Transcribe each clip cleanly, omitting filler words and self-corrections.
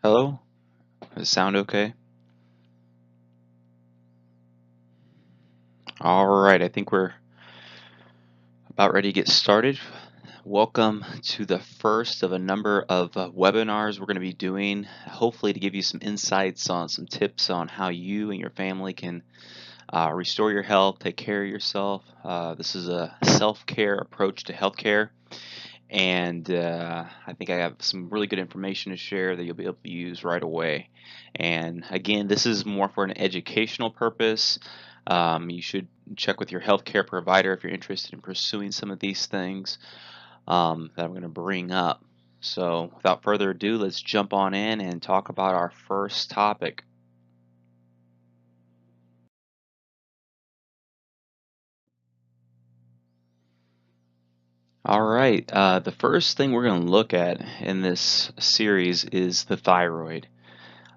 Hello? Does it sound okay? All right, I think we're about ready to get started. Welcome to the first of a number of webinars we're going to be doing, hopefully to give you some insights on some tips on how you and your family can restore your health, take care of yourself. This is a self-care approach to healthcare, and I think I have some really good information to share that you'll be able to use right away. And again, this is more for an educational purpose. You should check with your healthcare provider if you're interested in pursuing some of these things that I'm going to bring up. So without further ado, let's jump on in and talk about our first topic. All right, the first thing we're going to look at in this series is the thyroid.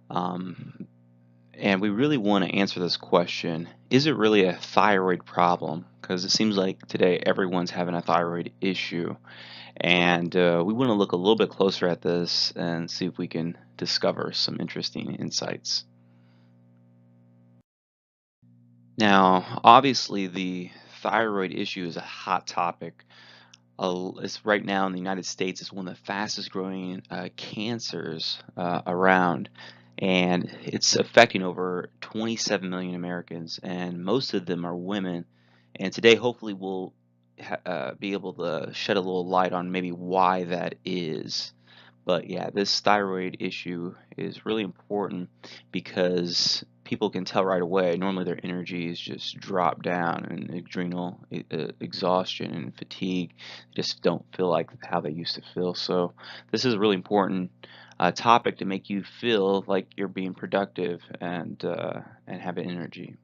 Um, And we really want to answer this question, is it really a thyroid problem? Because it seems like today everyone's having a thyroid issue. And we want to look a little bit closer at this and see if we can discover some interesting insights. Now, obviously, the thyroid issue is a hot topic. It's right now in the United States, it's one of the fastest growing cancers around, and it's affecting over 27 million Americans, and most of them are women. And today, hopefully, we'll be able to shed a little light on maybe why that is. But yeah, this thyroid issue is really important because people can tell right away. Normally, their energy is just dropped down, and adrenal exhaustion and fatigue just don't feel like how they used to feel. So, this is a really important topic to make you feel like you're being productive and having energy.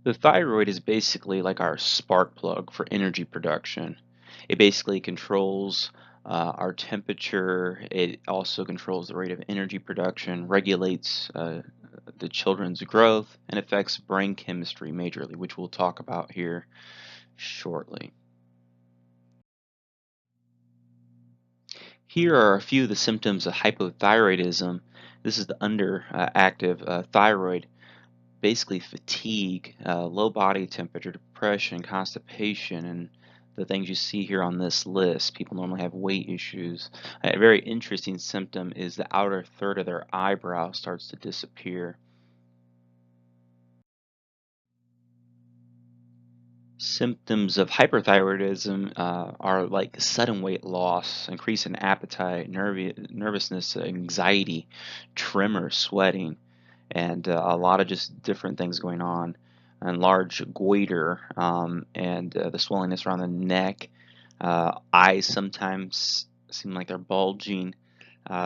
The thyroid is basically like our spark plug for energy production. It basically controls our temperature. It also controls the rate of energy production, regulates the children's growth, and affects brain chemistry majorly, which we'll talk about here shortly. Here are a few of the symptoms of hypothyroidism. This is the underactive thyroid. Basically fatigue, low body temperature, depression, constipation, and the things you see here on this list. People normally have weight issues. A very interesting symptom is the outer third of their eyebrow starts to disappear. Symptoms of hyperthyroidism are like sudden weight loss, increase in appetite, nervousness, anxiety, tremor, sweating, and a lot of just different things going on. And large goiter and the swellingness around the neck. Eyes sometimes seem like they're bulging,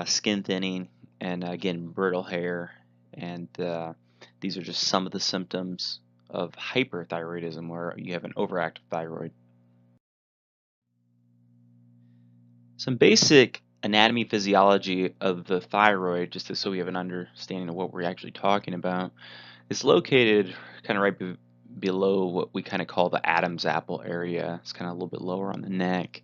skin thinning, and again, brittle hair. And these are just some of the symptoms of hyperthyroidism where you have an overactive thyroid. Some basic anatomy physiology of the thyroid, just so we have an understanding of what we're actually talking about. It's located kind of right below what we kind of call the Adam's apple area. It's kind of a little bit lower on the neck.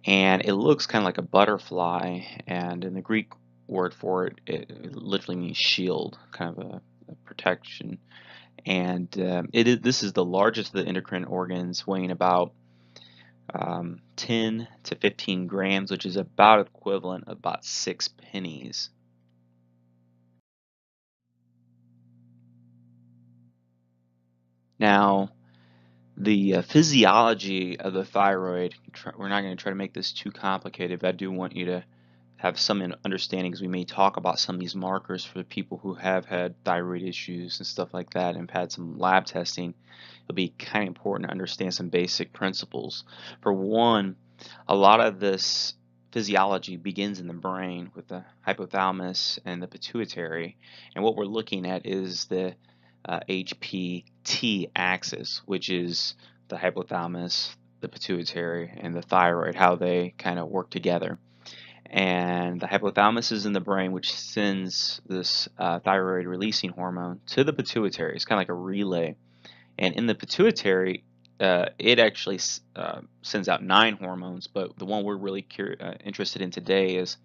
And it looks kind of like a butterfly. And in the Greek word for it, it literally means shield, kind of a protection. And this is the largest of the endocrine organs, weighing about 10 to 15 grams, which is about equivalent of about 6 pennies. Now, the physiology of the thyroid, we're not going to try to make this too complicated, but I do want you to have some understanding because we may talk about some of these markers for the people who have had thyroid issues and stuff like that and have had some lab testing. It'll be kind of important to understand some basic principles. For one, a lot of this physiology begins in the brain with the hypothalamus and the pituitary, and what we're looking at is the HPT axis, which is the hypothalamus, the pituitary, and the thyroid, how they kind of work together. And the hypothalamus is in the brain, which sends this thyroid releasing hormone to the pituitary. It's kind of like a relay. And in the pituitary, it actually sends out 9 hormones, but the one we're really interested in today is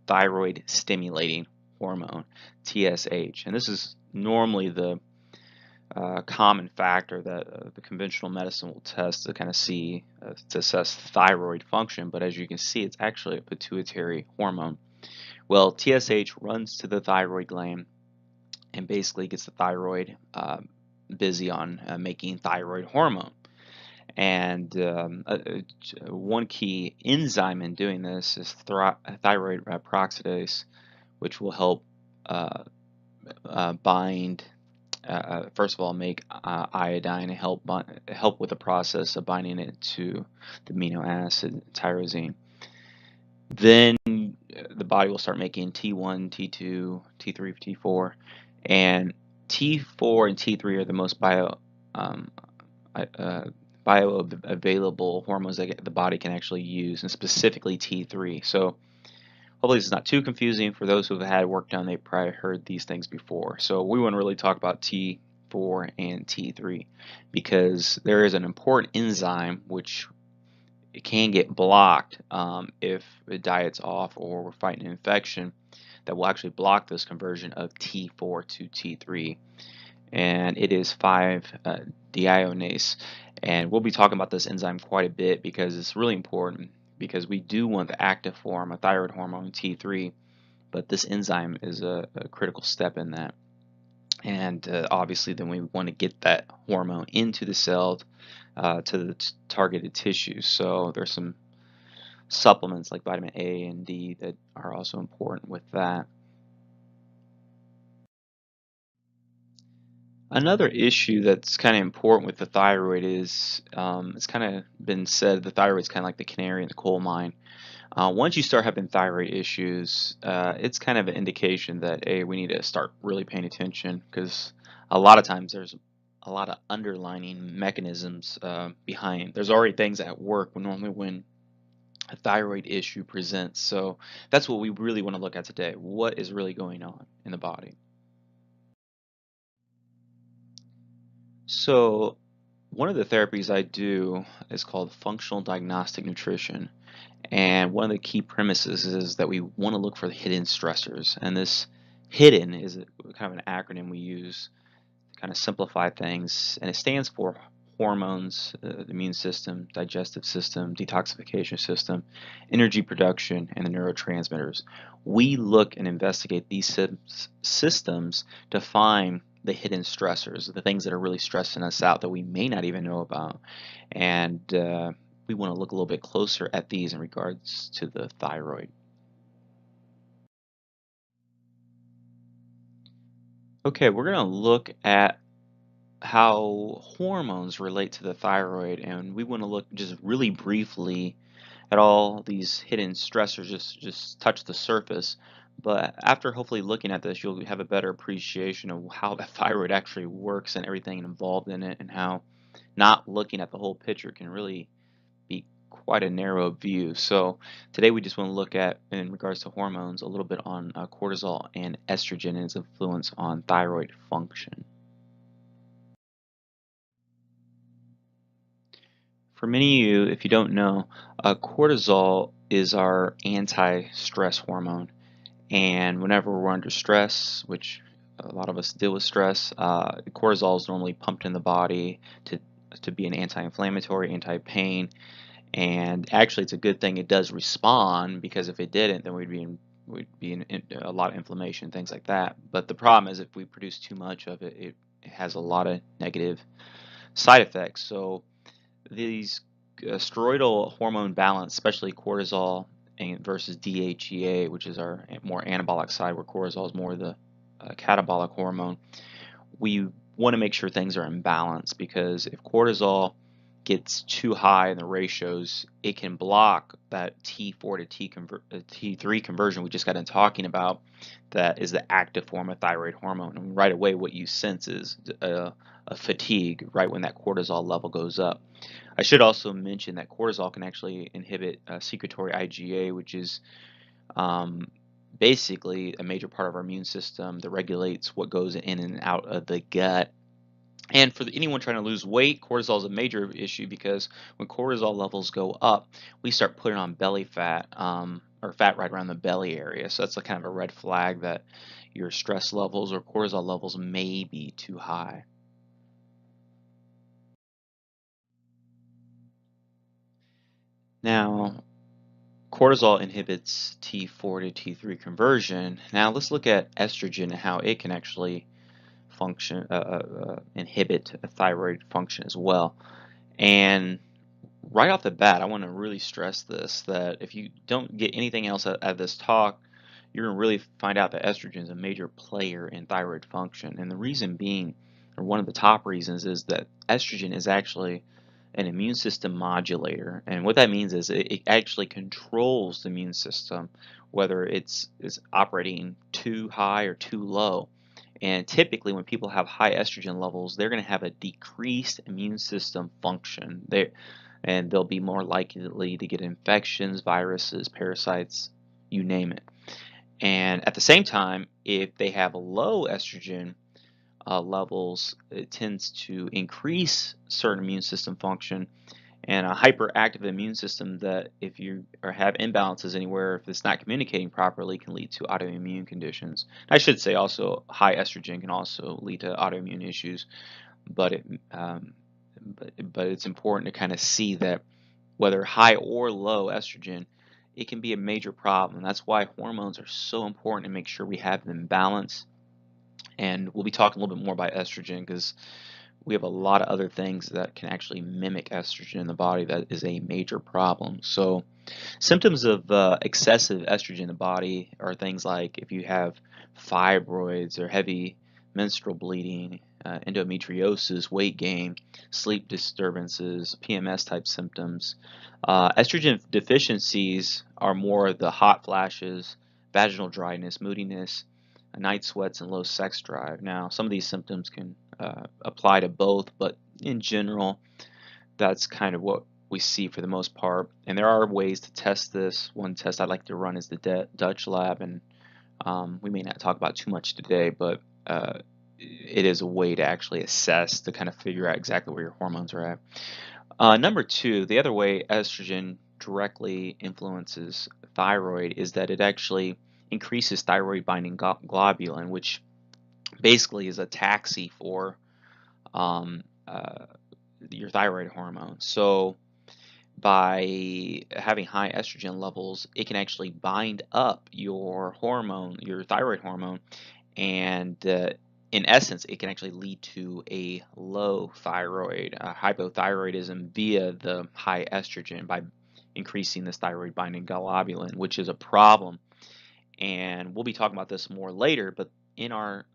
thyroid stimulating hormone, TSH. And this is normally the common factor that the conventional medicine will test to kind of see to assess thyroid function. But as you can see, it's actually a pituitary hormone. Well, TSH runs to the thyroid gland and basically gets the thyroid busy on making thyroid hormone. And one key enzyme in doing this is thyroid peroxidase, which will help uh, bind. First of all, make iodine and help with the process of binding it to the amino acid tyrosine. Then the body will start making T1, T2, T3, T4, and T4 and T3 are the most um, uh, bioavailable hormones that the body can actually use, and specifically T3. So hopefully this is not too confusing for those who have had work done. They've probably heard these things before. So we want to really talk about T4 and T3 because there is an important enzyme which it can get blocked if the diet's off or we're fighting an infection that will actually block this conversion of T4 to T3, and it is 5-deionase. And we'll be talking about this enzyme quite a bit because it's really important because we do want the active form of thyroid hormone T3, but this enzyme is a critical step in that. And obviously then we want to get that hormone into the cell to the targeted tissues. So there's some supplements like vitamin A and D that are also important with that. Another issue that's kind of important with the thyroid is it's kind of been said the thyroid is kind of like the canary in the coal mine. Once you start having thyroid issues, it's kind of an indication that, hey, we need to start really paying attention because a lot of times there's a lot of underlining mechanisms behind. There's already things at work when normally when a thyroid issue presents. So that's what we really want to look at today. What is really going on in the body? So one of the therapies I do is called functional diagnostic nutrition. And one of the key premises is that we want to look for the hidden stressors. And this hidden is kind of an acronym we use to kind of simplify things. And it stands for hormones, the immune system, digestive system, detoxification system, energy production, and the neurotransmitters. We look and investigate these systems to find the hidden stressors, the things that are really stressing us out that we may not even know about. And we want to look a little bit closer at these in regards to the thyroid. Okay, we're going to look at how hormones relate to the thyroid, and we want to look just really briefly at all these hidden stressors, just touch the surface. But after hopefully looking at this, you'll have a better appreciation of how the thyroid actually works and everything involved in it, and how not looking at the whole picture can really be quite a narrow view. So today we just want to look at, in regards to hormones, a little bit on cortisol and estrogen and its influence on thyroid function. For many of you, if you don't know, cortisol is our anti-stress hormone. And whenever we're under stress, which a lot of us deal with stress, cortisol is normally pumped in the body to be an anti-inflammatory, anti-pain. And actually, it's a good thing it does respond, because if it didn't, then we'd be in a lot of inflammation, things like that. But the problem is if we produce too much of it, it has a lot of negative side effects. So these steroidal hormone balance, especially cortisol versus DHEA, which is our more anabolic side, where cortisol is more the catabolic hormone, we want to make sure things are in balance, because if cortisol gets too high in the ratios, it can block that T4 to T3 conversion we just got in talking about. That is the active form of thyroid hormone. And right away, what you sense is a fatigue right when that cortisol level goes up. I should also mention that cortisol can actually inhibit secretory IgA, which is um, basically a major part of our immune system that regulates what goes in and out of the gut. And for anyone trying to lose weight, cortisol is a major issue because when cortisol levels go up, we start putting on belly fat, or fat right around the belly area. So that's a kind of a red flag that your stress levels or cortisol levels may be too high. Now, cortisol inhibits T4 to T3 conversion. Now let's look at estrogen and how it can actually inhibit thyroid function as well. And right off the bat, I want to really stress this, that if you don't get anything else out of this talk, you're going to really find out that estrogen is a major player in thyroid function. And the reason being, or one of the top reasons, is that estrogen is actually an immune system modulator. And what that means is it actually controls the immune system, whether it's is operating too high or too low. And typically, when people have high estrogen levels, they're going to have a decreased immune system function. And they'll be more likely to get infections, viruses, parasites, you name it. And at the same time, if they have low estrogen levels, it tends to increase certain immune system function, and a hyperactive immune system that if you or have imbalances anywhere, if it's not communicating properly, can lead to autoimmune conditions. I should say also high estrogen can also lead to autoimmune issues, but but it's important to kind of see that whether high or low estrogen, it can be a major problem. That's why hormones are so important to make sure we have them balanced. And we'll be talking a little bit more about estrogen because we have a lot of other things that can actually mimic estrogen in the body that is a major problem. So, symptoms of excessive estrogen in the body are things like if you have fibroids or heavy menstrual bleeding, endometriosis, weight gain, sleep disturbances, PMS type symptoms. Estrogen deficiencies are more the hot flashes, vaginal dryness, moodiness, night sweats, and low sex drive. Now, some of these symptoms can apply to both, but in general, that's kind of what we see for the most part. And there are ways to test this. One test I like to run is the Dutch lab, and we may not talk about too much today, but it is a way to actually assess to kind of figure out exactly where your hormones are at. Number two, the other way estrogen directly influences thyroid is that it actually increases thyroid binding globulin, which basically is a taxi for um, uh, your thyroid hormone. So by having high estrogen levels, it can actually bind up your hormone, your thyroid hormone, and in essence, it can actually lead to a low thyroid, hypothyroidism via the high estrogen by increasing this thyroid binding globulin, which is a problem. And we'll be talking about this more later, but in our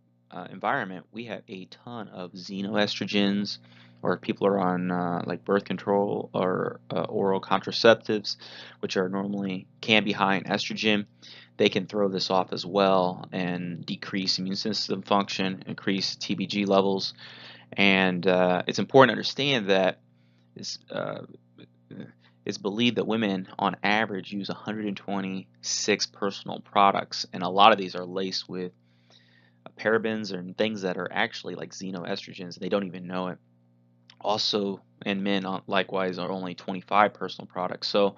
environment, we have a ton of xenoestrogens, or if people are on like birth control or oral contraceptives, which are normally can be high in estrogen, they can throw this off as well and decrease immune system function, increase TBG levels. And it's important to understand that it's, uh, it's believed that women on average use 126 personal products, and a lot of these are laced with parabens and things that are actually like xenoestrogens, and they don't even know it. Also, and men likewise are only 25 personal products. So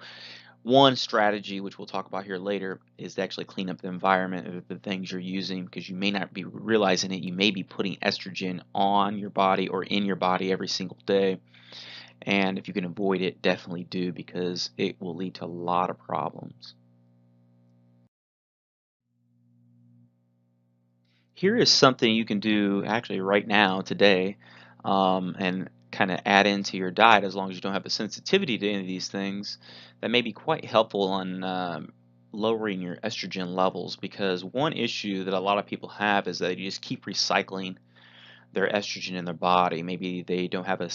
one strategy, which we'll talk about here later, is to actually clean up the environment of the things you're using, because you may not be realizing it. You may be putting estrogen on your body or in your body every single day. And if you can avoid it, definitely do, because it will lead to a lot of problems. Here is something you can do actually right now, today, and kind of add into your diet as long as you don't have a sensitivity to any of these things that may be quite helpful on lowering your estrogen levels. Because one issue that a lot of people have is that you just keep recycling their estrogen in their body. Maybe they don't have a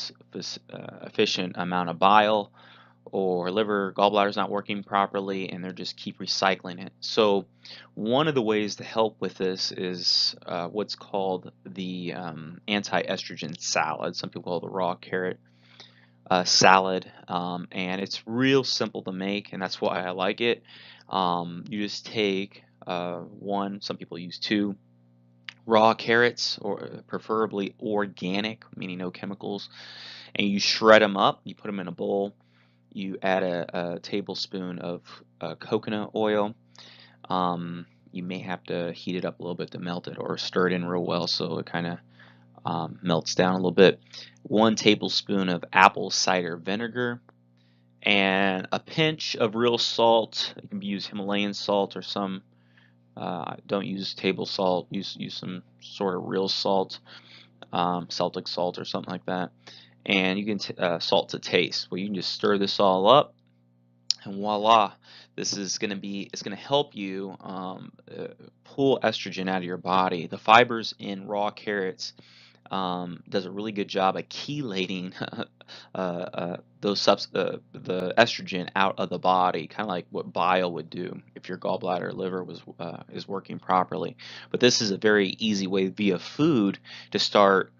efficient amount of bile, or liver gallbladder's not working properly, and they're just keep recycling it. So one of the ways to help with this is what's called the anti-estrogen salad. Some people call it the raw carrot salad, and it's real simple to make, and that's why I like it. You just take one, some people use two, raw carrots, or preferably organic, meaning no chemicals, and you shred them up. You put them in a bowl. You add a tablespoon of coconut oil. You may have to heat it up a little bit to melt it, or stir it in real well so it kind of melts down a little bit. 1 tablespoon of apple cider vinegar, and a pinch of real salt. You can use Himalayan salt or some. Don't use table salt. Use some sort of real salt, Celtic salt or something like that. And you can salt to taste. Well, you can just stir this all up, and voila, this is going to be, it's going to help you pull estrogen out of your body. The fibers in raw carrots does a really good job of chelating the estrogen out of the body, kind of like what bile would do if your gallbladder or liver was is working properly. But this is a very easy way via food to start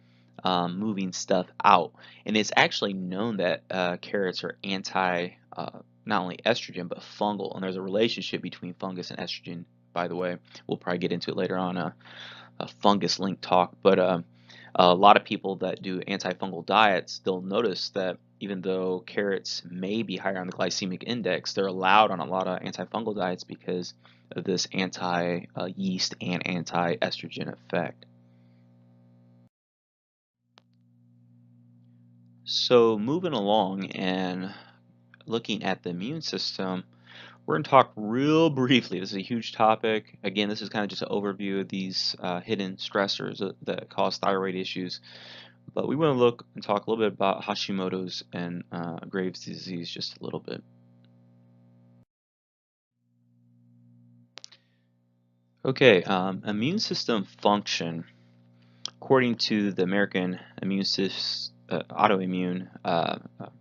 moving stuff out. And it's actually known that carrots are anti not only estrogen but fungal, and there's a relationship between fungus and estrogen. By the way, we'll probably get into it later on a fungus link talk, but a lot of people that do antifungal diets, they'll notice that even though carrots may be higher on the glycemic index, they're allowed on a lot of antifungal diets because of this anti-yeast and anti-estrogen effect. So moving along and looking at the immune system, we're going to talk real briefly. This is a huge topic. Again, this is kind of just an overview of these hidden stressors that cause thyroid issues. But we want to look and talk a little bit about Hashimoto's and Graves' disease just a little bit. Okay, immune system function. According to the American Autoimmune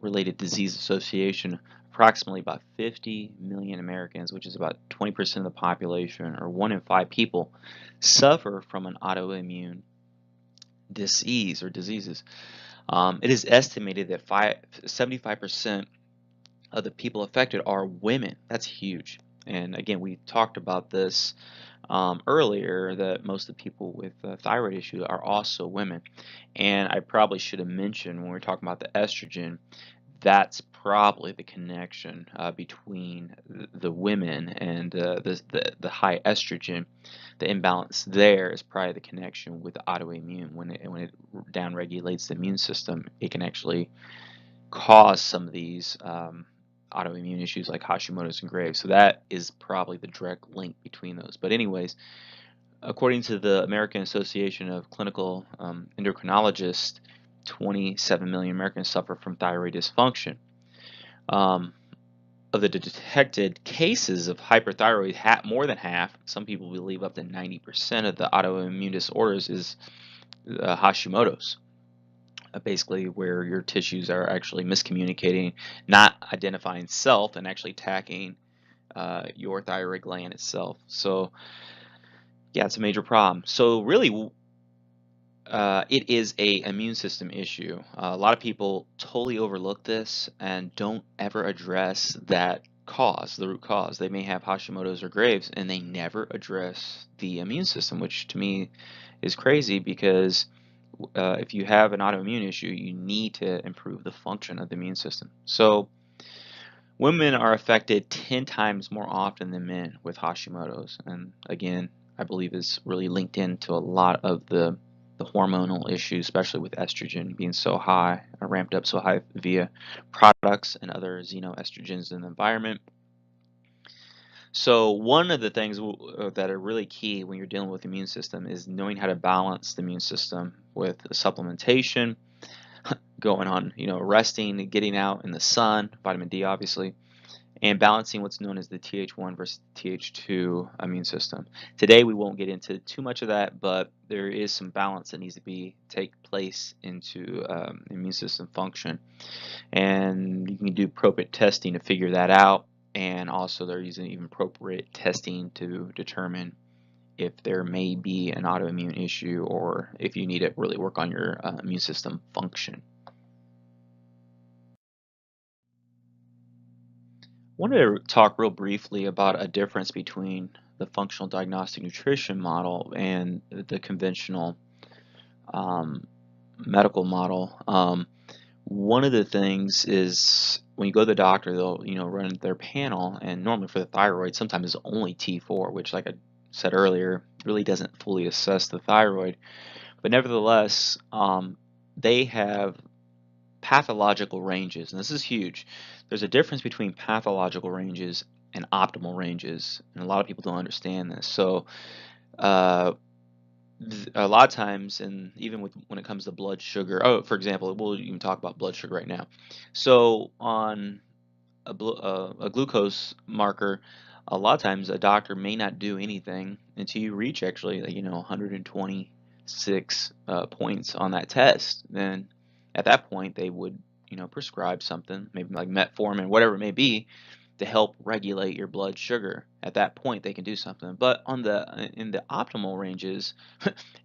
Related Disease Association, approximately about 50 million Americans, which is about 20% of the population, or 1 in 5 people, suffer from an autoimmune disease or diseases. It is estimated that 75% of the people affected are women. That's huge. And again, we talked about this earlier, that most of the people with thyroid issue are also women. And I probably should have mentioned when we were talking about the estrogen, that's probably the connection between the women and the high estrogen. The imbalance there is probably the connection with the autoimmune. When it downregulates the immune system, it can actually cause some of these autoimmune issues like Hashimoto's and Graves. So that is probably the direct link between those. But anyways, according to the American Association of Clinical Endocrinologists, 27 million Americans suffer from thyroid dysfunction. Of the detected cases of hyperthyroid, more than half, some people believe up to 90% of the autoimmune disorders is Hashimoto's. Basically where your tissues are actually miscommunicating, not identifying self, and actually attacking your thyroid gland itself. So yeah, it's a major problem. So really, it is a immune system issue. A lot of people totally overlook this and don't ever address that cause, the root cause. They may have Hashimoto's or Graves, and they never address the immune system, which to me is crazy, because if you have an autoimmune issue, you need to improve the function of the immune system. So women are affected 10 times more often than men with Hashimoto's, and again, I believe is really linked into a lot of the hormonal issues, especially with estrogen being so high, ramped up so high via products and other xenoestrogens in the environment. So one of the things that are really key when you're dealing with the immune system is knowing how to balance the immune system with supplementation, going on, resting, getting out in the sun, vitamin D obviously, and balancing what's known as the Th1 versus Th2 immune system. Today we won't get into too much of that, but there is some balance that needs to take place into immune system function, and you can do appropriate testing to figure that out. And also they're using even appropriate testing to determine if there may be an autoimmune issue or if you need to really work on your immune system function. Wanted to talk real briefly about a difference between the functional diagnostic nutrition model and the conventional um, medical model. One of the things is when you go to the doctor, they'll run their panel, and normally for the thyroid, sometimes it's only T4, which, like I said earlier, really doesn't fully assess the thyroid. But nevertheless, they have pathological ranges, and this is huge. There's a difference between pathological ranges and optimal ranges, and a lot of people don't understand this. So, uh, a lot of times, and even when it comes to blood sugar, oh, for example, we'll even talk about blood sugar right now. So, on a glucose marker, a lot of times a doctor may not do anything until you reach actually, like, 126 points on that test. Then at that point, they would, prescribe something, maybe like metformin, whatever it may be, to help regulate your blood sugar. At that point, they can do something. But in the optimal ranges,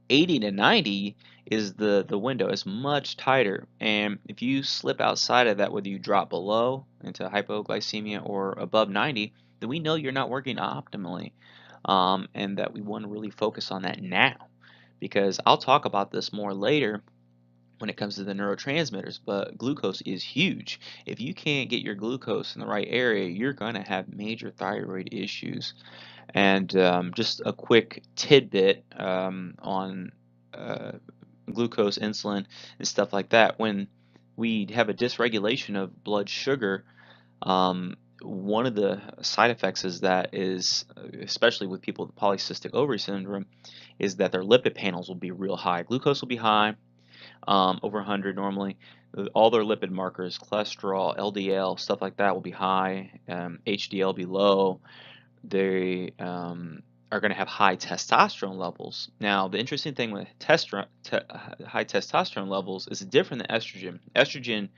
80 to 90 is the window. It's much tighter. And if you slip outside of that, whether you drop below into hypoglycemia or above 90, then we know you're not working optimally. And that we want to really focus on that now. Because I'll talk about this more later when it comes to the neurotransmitters, but glucose is huge. If you can't get your glucose in the right area, you're going to have major thyroid issues. And just a quick tidbit on uh, glucose, insulin, and stuff like that. When we have a dysregulation of blood sugar, one of the side effects is that especially with people with polycystic ovary syndrome, is that their lipid panels will be real high. Glucose will be high, over 100 normally. All their lipid markers, cholesterol, LDL, stuff like that will be high. HDL be low. They are going to have high testosterone levels. Now, the interesting thing with high testosterone levels is different than estrogen. Estrogen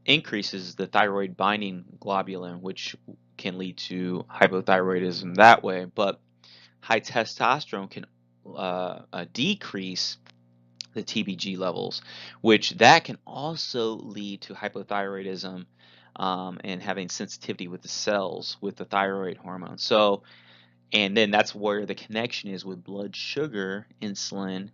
increases the thyroid binding globulin, which can lead to hypothyroidism that way. But high testosterone can decrease the TBG levels, which that can also lead to hypothyroidism, and having sensitivity with the cells with the thyroid hormone. So, and then that's where the connection is with blood sugar, insulin,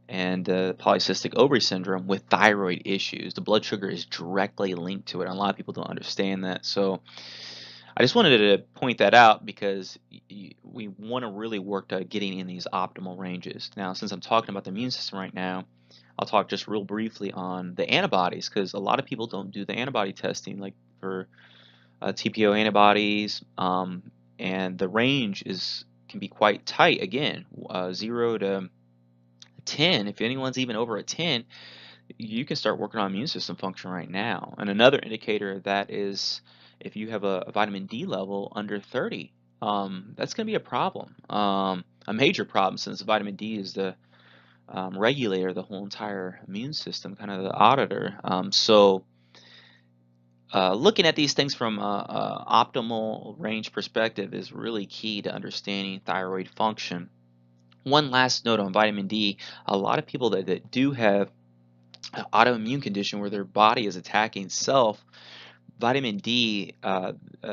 and polycystic ovary syndrome with thyroid issues. The blood sugar is directly linked to it, and a lot of people don't understand that. So, I just wanted to point that out because we want to really work to getting in these optimal ranges. Now, since I'm talking about the immune system right now, I'll talk just real briefly on the antibodies because a lot of people don't do the antibody testing, like for TPO antibodies, and the range can be quite tight. Again, 0 to 10. If anyone's even over a 10, you can start working on immune system function right now. And another indicator of that is if you have a vitamin D level under 30, that's going to be a problem, a major problem, since vitamin D is the regulator of the whole entire immune system, kind of the auditor. Looking at these things from a optimal range perspective is really key to understanding thyroid function. One last note on vitamin D: a lot of people that do have an autoimmune condition where their body is attacking self, vitamin D,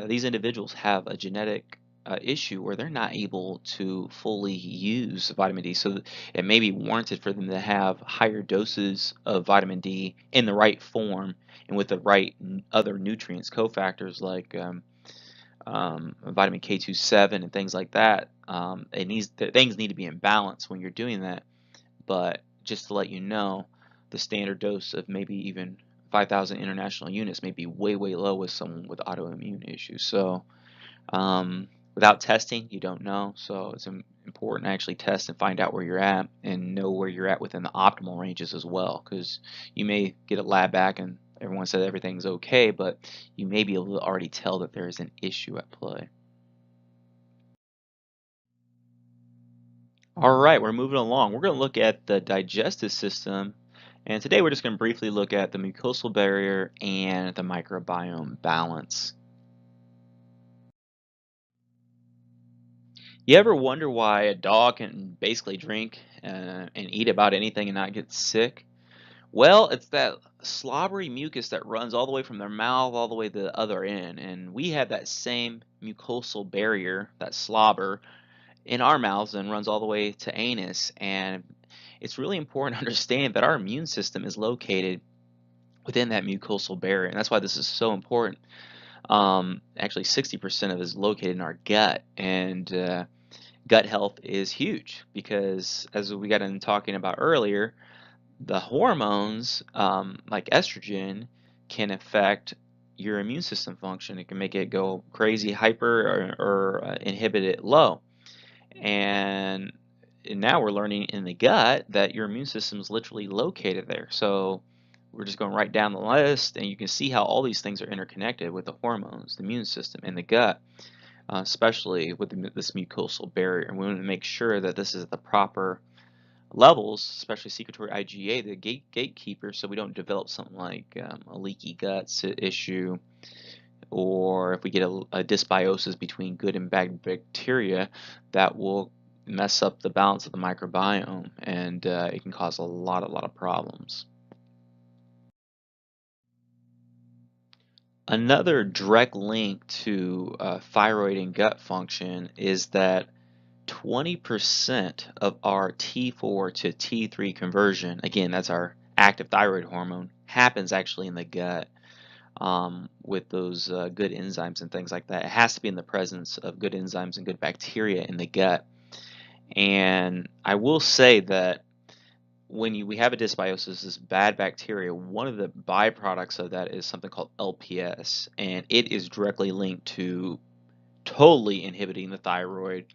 these individuals have a genetic issue where they're not able to fully use vitamin D. So it may be warranted for them to have higher doses of vitamin D in the right form and with the right other nutrients, cofactors like vitamin K27 and things like that. Things need to be in balance when you're doing that. But just to let you know, the standard dose of maybe even 5,000 international units may be way, way low with someone with autoimmune issues. So without testing, you don't know. So it's important to actually test and find out where you're at and know where you're at within the optimal ranges as well. Because you may get a lab back and everyone said everything's okay, but you may be able to already tell that there is an issue at play. All right, we're moving along. We're going to look at the digestive system, and today we're just going to briefly look at the mucosal barrier and the microbiome balance. You ever wonder why a dog can basically drink and eat about anything and not get sick? Well, it's that slobbery mucus that runs all the way from their mouth all the way to the other end, and we have that same mucosal barrier, that slobber, in our mouths and runs all the way to anus. And it's really important to understand that our immune system is located within that mucosal barrier, and that's why this is so important. Actually, 60% of it is located in our gut, and gut health is huge because, as we got into talking about earlier, the hormones like estrogen can affect your immune system function. It can make it go crazy, hyper, or inhibit it low. And now we're learning in the gut that your immune system is literally located there. So we're just going right down the list, and you can see how all these things are interconnected with the hormones, the immune system, and the gut, especially with this mucosal barrier. And we want to make sure that this is the proper levels, especially secretory IgA, the gatekeeper, so we don't develop something like a leaky guts issue, or if we get a dysbiosis between good and bad bacteria, that will mess up the balance of the microbiome, and it can cause a lot of problems. Another direct link to thyroid and gut function is that 20% of our T4 to T3 conversion, again, that's our active thyroid hormone, happens actually in the gut, with those good enzymes and things like that. It has to be in the presence of good enzymes and good bacteria in the gut. And I will say that when we have a dysbiosis, this bad bacteria, one of the byproducts of that is something called LPS, and it is directly linked to totally inhibiting the thyroid.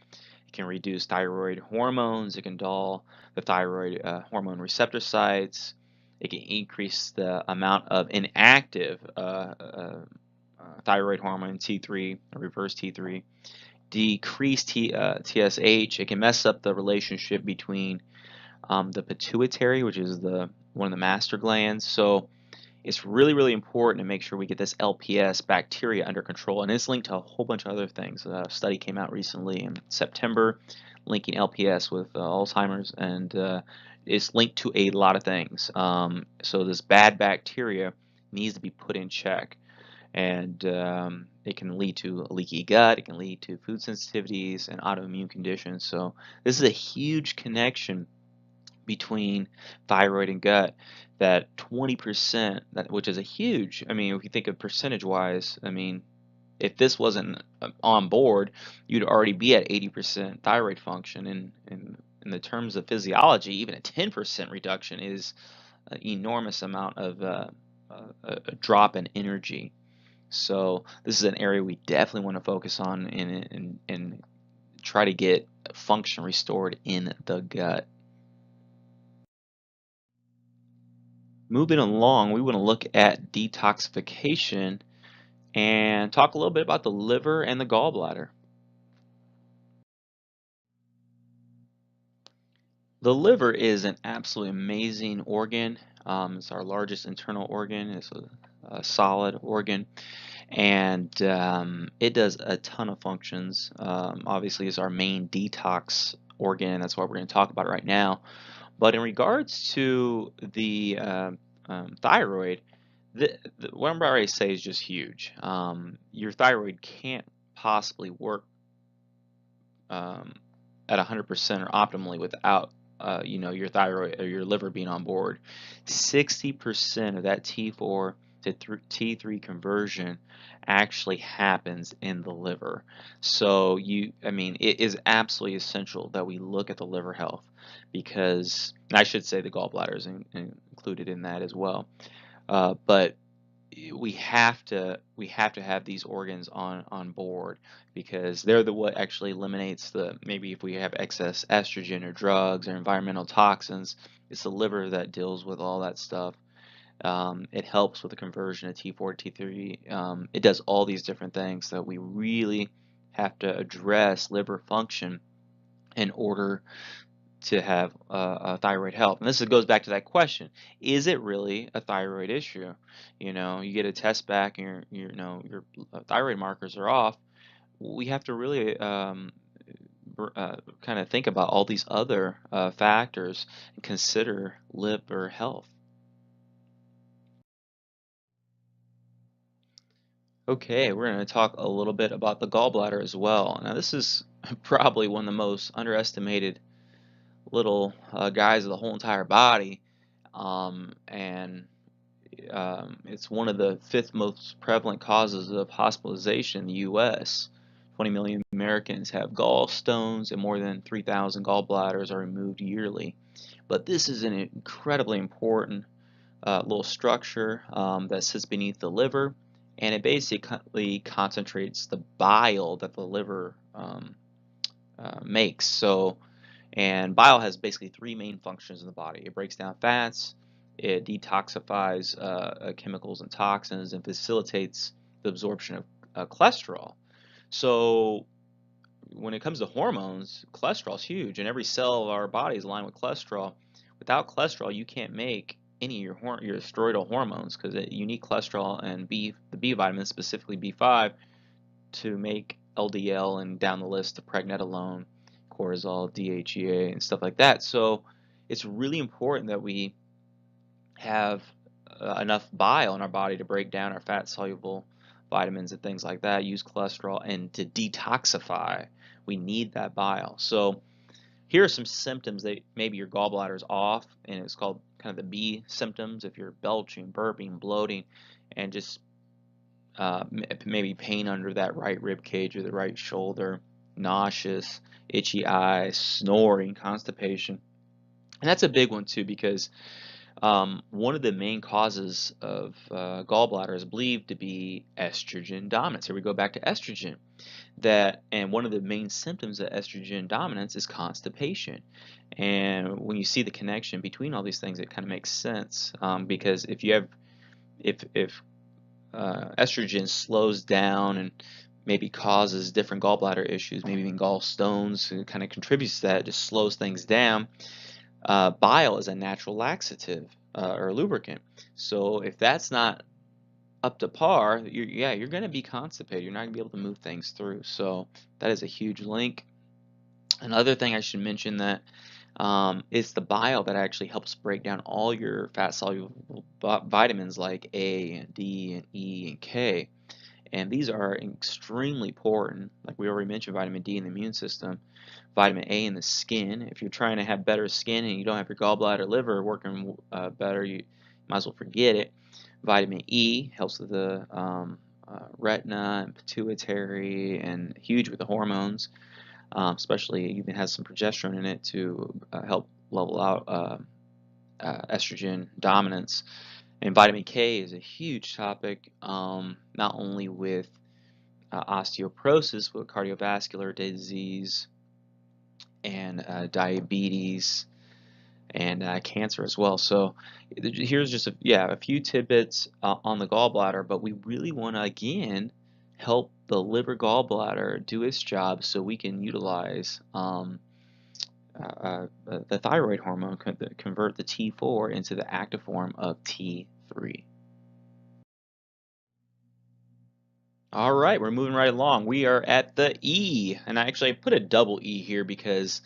It can reduce thyroid hormones. It can dull the thyroid hormone receptor sites. It can increase the amount of inactive thyroid hormone T3, or reverse T3. Decrease TSH. It can mess up the relationship between the pituitary, which is the one of the master glands. So it's really important to make sure we get this LPS bacteria under control, and it's linked to a whole bunch of other things. A study came out recently in September linking LPS with Alzheimer's, and it's linked to a lot of things. So this bad bacteria needs to be put in check, and it can lead to a leaky gut. It can lead to food sensitivities and autoimmune conditions. So this is a huge connection between thyroid and gut, that 20%, which is a huge, I mean, if you think of percentage wise, I mean, if this wasn't on board, you'd already be at 80% thyroid function. And in the terms of physiology, even a 10% reduction is an enormous amount of a drop in energy. So this is an area we definitely want to focus on and try to get function restored in the gut. Moving along, we want to look at detoxification and talk a little bit about the liver and the gallbladder. The liver is an absolutely amazing organ. It's our largest internal organ. It's a solid organ, and it does a ton of functions. Obviously, it's our main detox organ. That's what we're going to talk about right now. But in regards to the thyroid, what I'm about to say is just huge. Your thyroid can't possibly work um, at 100% or optimally without your thyroid or your liver being on board. 60% of that T4 to T3 conversion actually happens in the liver. So I mean, it is absolutely essential that we look at the liver health, because I should say the gallbladder is included in that as well. But we have to have these organs on board, because they're the what actually eliminates the, maybe if we have excess estrogen or drugs or environmental toxins, it's the liver that deals with all that stuff. It helps with the conversion of T4 to T3. It does all these different things that we really have to address liver function in order to have thyroid health. And this goes back to that question: is it really a thyroid issue? You get a test back and your thyroid markers are off. We have to really kind of think about all these other factors and consider liver health. Okay, we're going to talk a little bit about the gallbladder as well. Now, this is probably one of the most underestimated little guys of the whole entire body, and it's one of the fifth most prevalent causes of hospitalization in the U.S. 20 million Americans have gallstones, and more than 3,000 gallbladders are removed yearly. But this is an incredibly important little structure that sits beneath the liver, and it basically concentrates the bile that the liver makes. And bile has basically three main functions in the body. It breaks down fats, it detoxifies chemicals and toxins, and facilitates the absorption of cholesterol. So when it comes to hormones, cholesterol is huge, and every cell of our body is aligned with cholesterol. Without cholesterol, you can't make any of your steroidal hormones because you need cholesterol and the B vitamins, specifically B5, to make LDL and down the list of pregnenolone, cortisol, DHEA, and stuff like that. So it's really important that we have enough bile in our body to break down our fat-soluble vitamins and things like that, use cholesterol, and to detoxify, we need that bile. So here are some symptoms that maybe your gallbladder is off, and it's called kind of the B symptoms. If you're belching, burping, bloating, and just maybe pain under that right rib cage or the right shoulder, nauseous, itchy eyes, snoring, constipation. And that's a big one too, because one of the main causes of gallbladder is believed to be estrogen dominance. Here we go back to estrogen. And one of the main symptoms of estrogen dominance is constipation. And when you see the connection between all these things, it kind of makes sense, because if estrogen slows down and maybe causes different gallbladder issues, maybe even gallstones, it kind of contributes to that, it just slows things down. Bile is a natural laxative or lubricant. So if that's not up to par, you're going to be constipated. You're not going to be able to move things through. So that is a huge link. Another thing I should mention that it's the bile that actually helps break down all your fat-soluble vitamins like A, D, and E, and K. And these are extremely important. Like we already mentioned, vitamin D in the immune system, vitamin A in the skin. If you're trying to have better skin and you don't have your gallbladder, liver working better, you might as well forget it. Vitamin E helps with the retina and pituitary, and huge with the hormones. Especially even has some progesterone in it to help level out estrogen dominance. And vitamin K is a huge topic, not only with osteoporosis, but cardiovascular disease and diabetes and cancer as well. So here's just a few tidbits on the gallbladder, but we really want to again help the liver gallbladder do its job so we can utilize the thyroid hormone, convert the T4 into the active form of T3. All right, we're moving right along. We are at the E, and I actually put a double E here because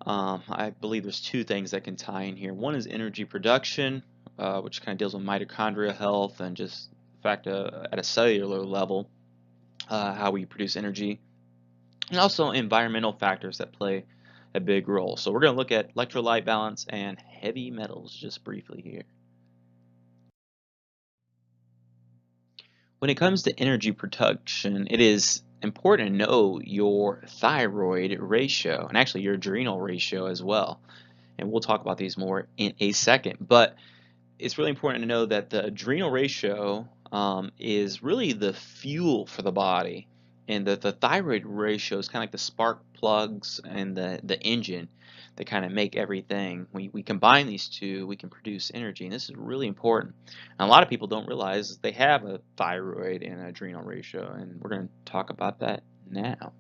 I believe there's two things that can tie in here. One is energy production, which kind of deals with mitochondrial health and just the fact at a cellular level, how we produce energy, and also environmental factors that play a big role. So we're going to look at electrolyte balance and heavy metals just briefly here. When it comes to energy production, it is important to know your thyroid ratio and actually your adrenal ratio as well. And we'll talk about these more in a second. But it's really important to know that the adrenal ratio is really the fuel for the body, and the thyroid ratio is kind of like the spark plugs and the engine that kind of make everything. We combine these two, we can produce energy, and this is really important. And a lot of people don't realize they have a thyroid and an adrenal ratio, and we're going to talk about that now.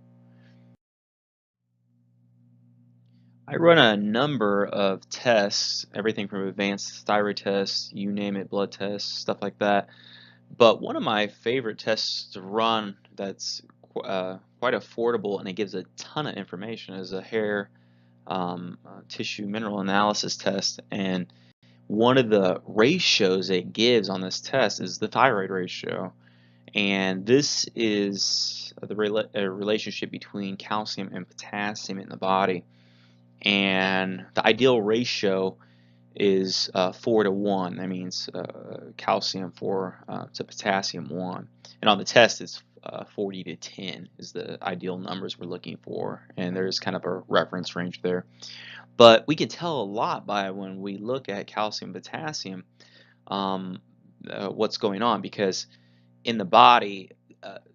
I run a number of tests, everything from advanced thyroid tests, you name it, blood tests, stuff like that. But one of my favorite tests to run that's quite affordable and it gives a ton of information is a hair tissue mineral analysis test. And one of the ratios it gives on this test is the thyroid ratio. And this is the relationship between calcium and potassium in the body. And the ideal ratio is 4 to 1. That means calcium 4 to potassium 1. And on the test, it's 40 to 10 is the ideal numbers we're looking for. And there's kind of a reference range there. But we can tell a lot by when we look at calcium potassium what's going on, because in the body,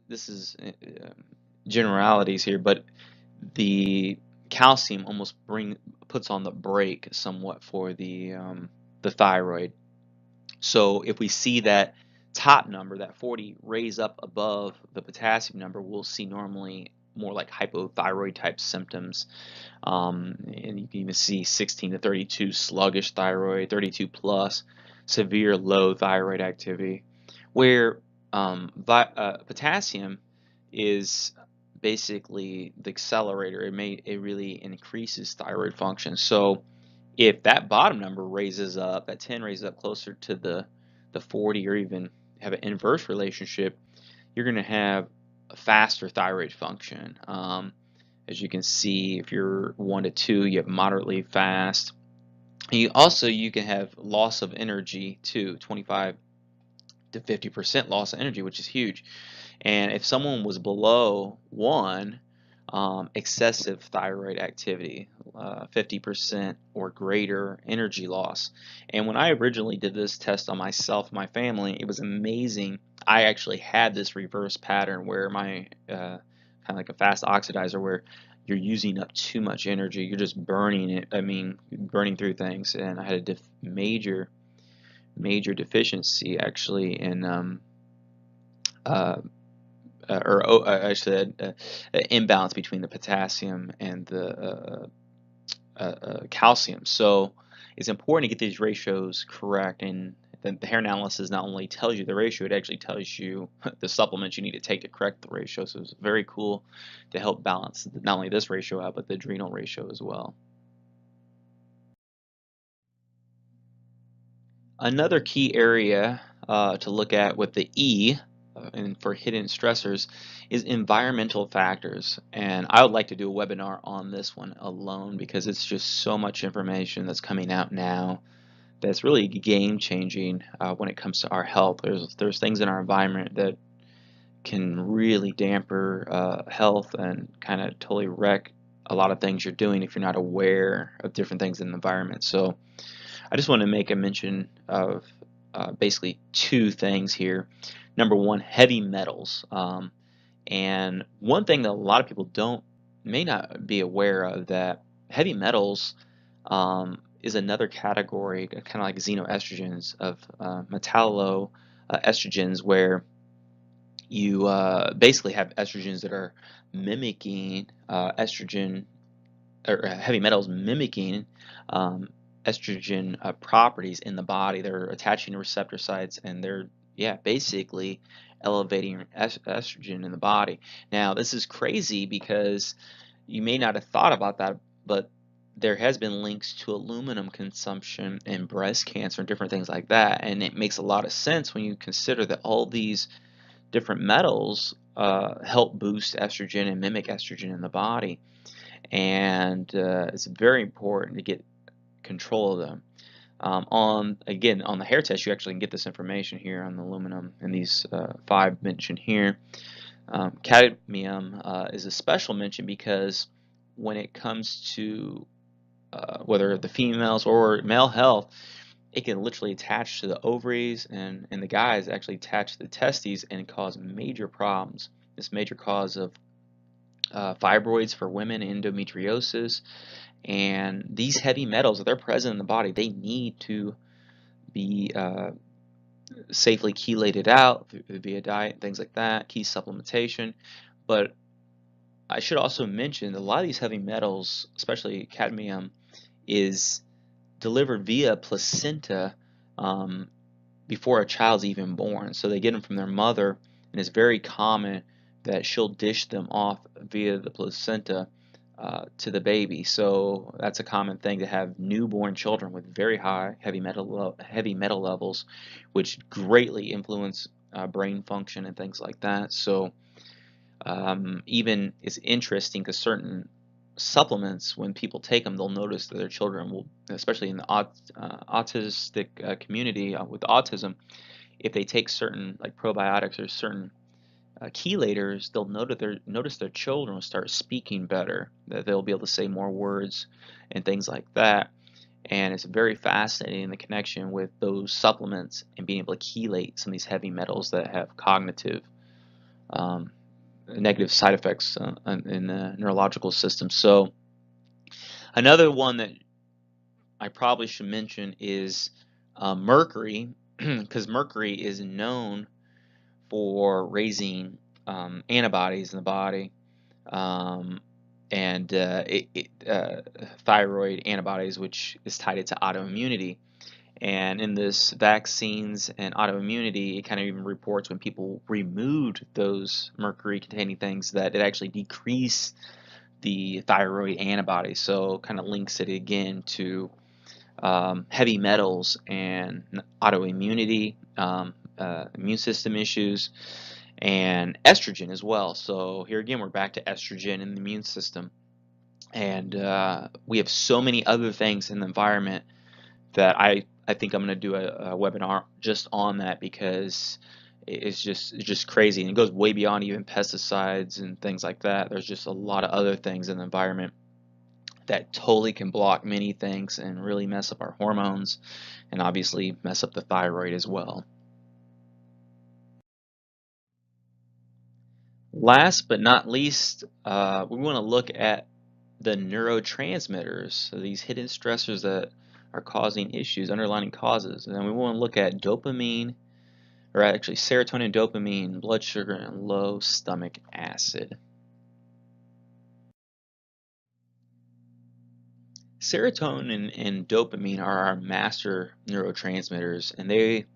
this is generalities here, but the calcium almost puts on the brake somewhat for the thyroid. So if we see that top number, that 40, raise up above the potassium number, we'll see normally more like hypothyroid type symptoms. And you can even see 16 to 32 sluggish thyroid, 32 plus severe low thyroid activity, where potassium is basically the accelerator. It really increases thyroid function. So if that bottom number raises up, that 10 raises up closer to the 40, or even have an inverse relationship, you're going to have a faster thyroid function. As you can see, if you're 1 to 2, you have moderately fast. And you can have loss of energy too, 25 to 50% loss of energy, which is huge. And if someone was below 1, excessive thyroid activity, 50% or greater energy loss. And when I originally did this test on myself and my family, it was amazing. I actually had this reverse pattern where my kind of like a fast oxidizer, where you're using up too much energy. You're just burning it. I mean, burning through things. And I had a major deficiency actually in uh, I said imbalance between the potassium and the calcium. So it's important to get these ratios correct. And the hair analysis not only tells you the ratio, it actually tells you the supplements you need to take to correct the ratio. So it's very cool to help balance not only this ratio out, but the adrenal ratio as well. Another key area to look at with the E, and for hidden stressors, is environmental factors. And I would like to do a webinar on this one alone, because it's just so much information that's coming out now that's really game changing when it comes to our health. There's things in our environment that can really damper health and kind of totally wreck a lot of things you're doing if you're not aware of different things in the environment. So I just want to make a mention of basically two things here. Number one, heavy metals. And one thing that a lot of people may not be aware of, that heavy metals is another category, kind of like xenoestrogens, of metallo estrogens, where you basically have estrogens that are mimicking estrogen, or heavy metals mimicking estrogen properties in the body. They're attaching to receptor sites, and they're basically elevating estrogen in the body. Now this is crazy, because you may not have thought about that, but there has been links to aluminum consumption and breast cancer and different things like that. And it makes a lot of sense when you consider that all these different metals help boost estrogen and mimic estrogen in the body. And it's very important to get control of them. On the hair test, you actually can get this information here on the aluminum and these 5 mentioned here. Cadmium is a special mention, because when it comes to whether the females or male health, it can literally attach to the ovaries, and the guys actually attach to the testes and cause major problems. This major cause of fibroids for women, endometriosis. And these heavy metals, if they're present in the body, they need to be safely chelated out via diet, things like that, key supplementation. But I should also mention that a lot of these heavy metals, especially cadmium, is delivered via placenta before a child's even born. So they get them from their mother, and it's very common that she'll dish them off via the placenta to the baby. So that's a common thing, to have newborn children with very high heavy metal levels, which greatly influence brain function and things like that. So even it's interesting because certain supplements, when people take them, they'll notice that their children will, especially in the autistic community with autism, if they take certain like probiotics or certain chelators, they'll notice their children will start speaking better, that they'll be able to say more words and things like that. And it's very fascinating, the connection with those supplements and being able to chelate some of these heavy metals that have cognitive um, negative side effects in the neurological system. So another one that I probably should mention is mercury, because mercury is known for raising antibodies in the body, um, and thyroid antibodies, which is tied into autoimmunity. And in this vaccines and autoimmunity, it kind of even reports when people removed those mercury-containing things that it actually decreased the thyroid antibodies. So kind of links it again to heavy metals and autoimmunity, immune system issues, and estrogen as well. So here again, we're back to estrogen in the immune system. And we have so many other things in the environment that I think I'm going to do a webinar just on that, because it's just crazy, and it goes way beyond even pesticides and things like that. There's just a lot of other things in the environment that totally can block many things and really mess up our hormones, and obviously mess up the thyroid as well. Last but not least, we want to look at the neurotransmitters, so these hidden stressors that are causing issues, underlying causes. And then we want to look at dopamine, or actually serotonin, dopamine, blood sugar, and low stomach acid. Serotonin and dopamine are our master neurotransmitters, and they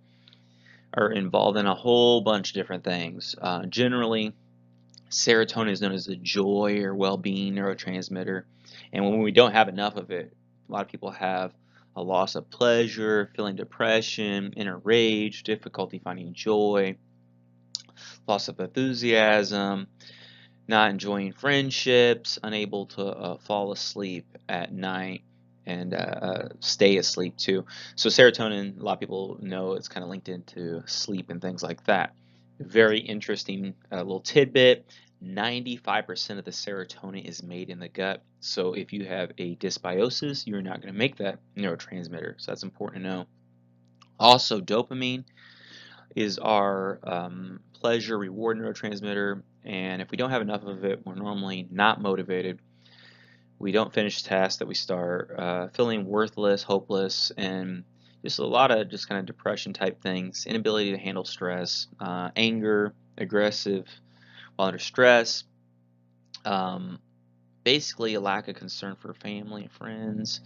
are involved in a whole bunch of different things. Generally, serotonin is known as the joy or well-being neurotransmitter, and when we don't have enough of it, a lot of people have a loss of pleasure, feeling depression, inner rage, difficulty finding joy, loss of enthusiasm, not enjoying friendships, unable to fall asleep at night, and stay asleep too. So serotonin, a lot of people know it's kind of linked into sleep and things like that. Very interesting little tidbit. 95% of the serotonin is made in the gut. So if you have a dysbiosis, you're not going to make that neurotransmitter. So that's important to know. Also, dopamine is our pleasure reward neurotransmitter, and if we don't have enough of it, we're normally not motivated. We don't finish tasks that we start, feeling worthless, hopeless, and just a lot of just kind of depression type things, inability to handle stress, anger, aggressive while under stress, um, basically a lack of concern for family and friends,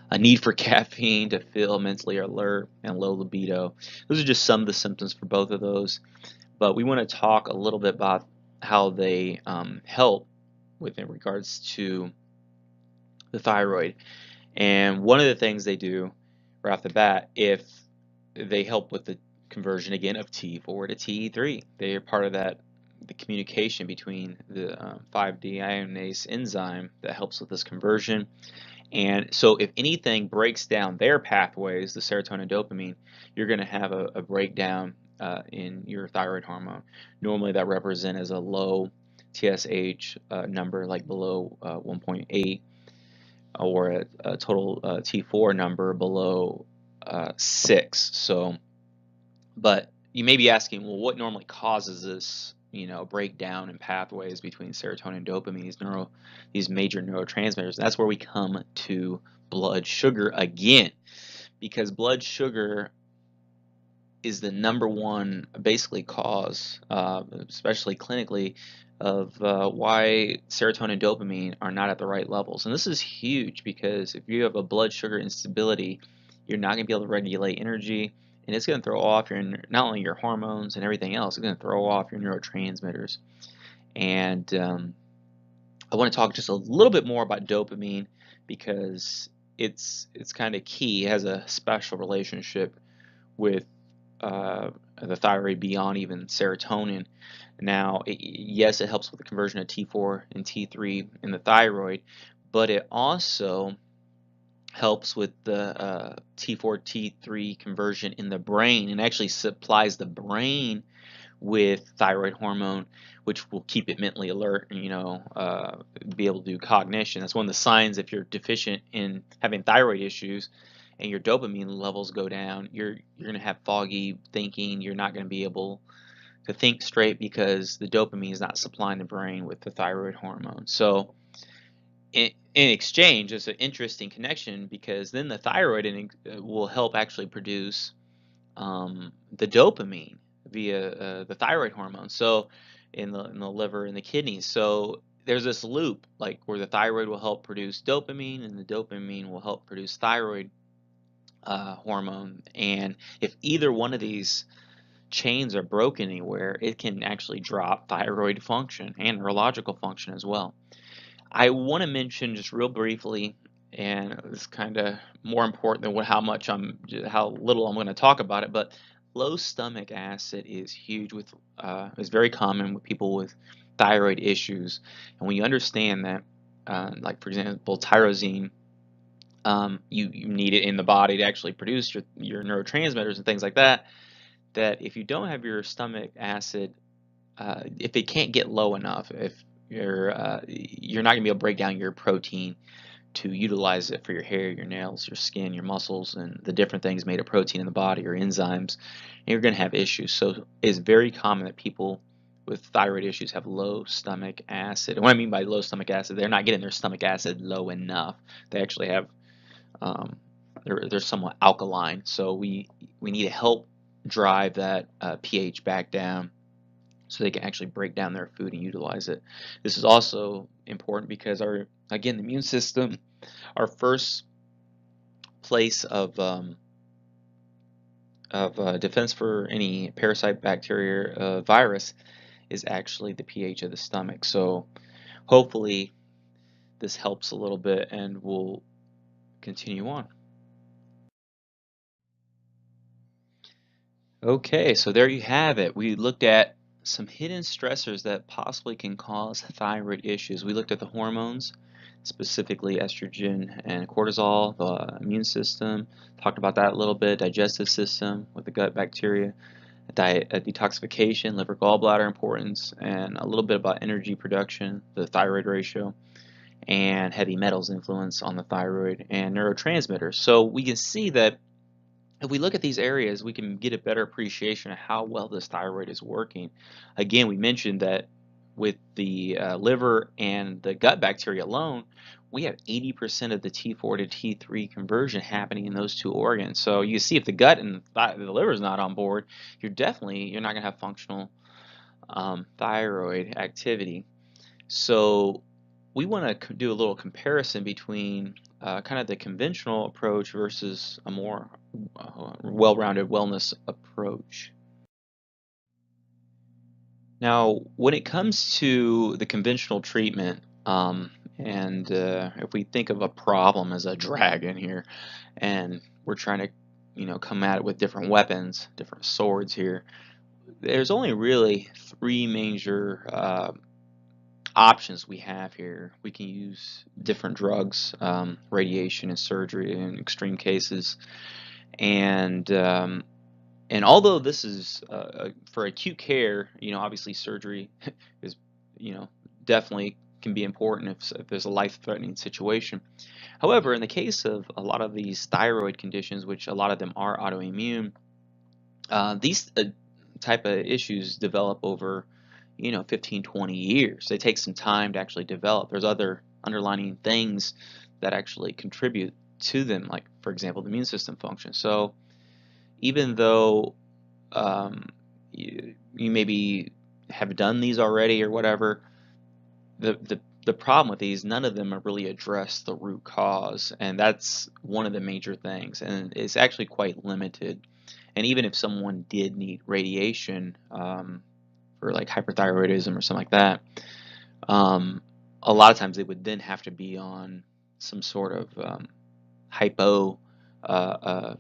a need for caffeine to feel mentally alert, and low libido. Those are just some of the symptoms for both of those, but we want to talk a little bit about how they help in regards to the thyroid. And one of the things they do right off the bat, if they help with the conversion again of T4 to T3, they are part of that, the communication between the 5-deiodinase enzyme that helps with this conversion. And so if anything breaks down their pathways, the serotonin, dopamine, you're going to have a breakdown in your thyroid hormone. Normally that represents as a low TSH number, like below 1.8, or a total T4 number below 6. So, but you may be asking, well, what normally causes this, breakdown in pathways between serotonin and dopamine, these major neurotransmitters? And that's where we come to blood sugar again, because blood sugar is the number one basically cause, especially clinically, of why serotonin and dopamine are not at the right levels. And this is huge, because if you have a blood sugar instability, you're not going to be able to regulate energy, and it's going to throw off not only your hormones and everything else, it's going to throw off your neurotransmitters. And I want to talk just a little bit more about dopamine, because it's kind of key. It has a special relationship with the thyroid beyond even serotonin. Now, yes, it helps with the conversion of T4 and T3 in the thyroid, but it also helps with the T4 T3 conversion in the brain, and actually supplies the brain with thyroid hormone, which will keep it mentally alert and be able to do cognition. That's one of the signs if you're deficient in having thyroid issues and your dopamine levels go down. You're going to have foggy thinking. You're not going to be able to think straight because the dopamine is not supplying the brain with the thyroid hormone. So in exchange, it's an interesting connection because then the thyroid will help actually produce the dopamine via the thyroid hormone. So in the liver and the kidneys. So there's this loop like where the thyroid will help produce dopamine and the dopamine will help produce thyroid hormone. And if either one of these chains are broken anywhere, it can actually drop thyroid function and neurological function as well. I want to mention just real briefly, and it's kind of more important than how little I'm going to talk about it, but low stomach acid is huge is very common with people with thyroid issues. And when you understand that, like for example, tyrosine, you need it in the body to actually produce your neurotransmitters and things like that. That if you don't have your stomach acid, if it can't get low enough, if you're not gonna be able to break down your protein to utilize it for your hair, your nails, your skin, your muscles, and the different things made of protein in the body or enzymes, and you're gonna have issues. So it's very common that people with thyroid issues have low stomach acid. And what I mean by low stomach acid, they're not getting their stomach acid low enough. They actually have um, they're somewhat alkaline. So we need to help drive that pH back down so they can actually break down their food and utilize it. This is also important because the immune system, our first place of defense for any parasite, bacteria, virus is actually the pH of the stomach. So hopefully this helps a little bit and we'll continue on. Okay, so there you have it. We looked at some hidden stressors that possibly can cause thyroid issues. We looked at the hormones, specifically estrogen and cortisol, the immune system, talked about that a little bit, digestive system with the gut bacteria, diet, detoxification, liver gallbladder importance, and a little bit about energy production, the thyroid ratio, and heavy metals influence on the thyroid and neurotransmitters. So we can see that if we look at these areas, we can get a better appreciation of how well this thyroid is working. Again, we mentioned that with the liver and the gut bacteria alone, we have 80% of the T4 to T3 conversion happening in those two organs. So you see if the gut and the liver is not on board, you're not going to have functional thyroid activity. So we want to do a little comparison between kind of the conventional approach versus a more well-rounded wellness approach. Now, when it comes to the conventional treatment, and if we think of a problem as a dragon here, and we're trying to, come at it with different weapons, different swords here, there's only really three major options we have here. We can use different drugs, radiation and surgery in extreme cases, and although this is for acute care, obviously surgery is, you know, definitely can be important if there's a life-threatening situation. However, in the case of a lot of these thyroid conditions, which a lot of them are autoimmune, these type of issues develop over 15, 20 years. They take some time to actually develop. There's other underlying things that actually contribute to them, like for example the immune system function. So even though you maybe have done these already or whatever, the problem with these, none of them have really addressed the root cause, and that's one of the major things, and it's actually quite limited. And even if someone did need radiation for like hyperthyroidism or something like that, a lot of times they would then have to be on some sort of hypo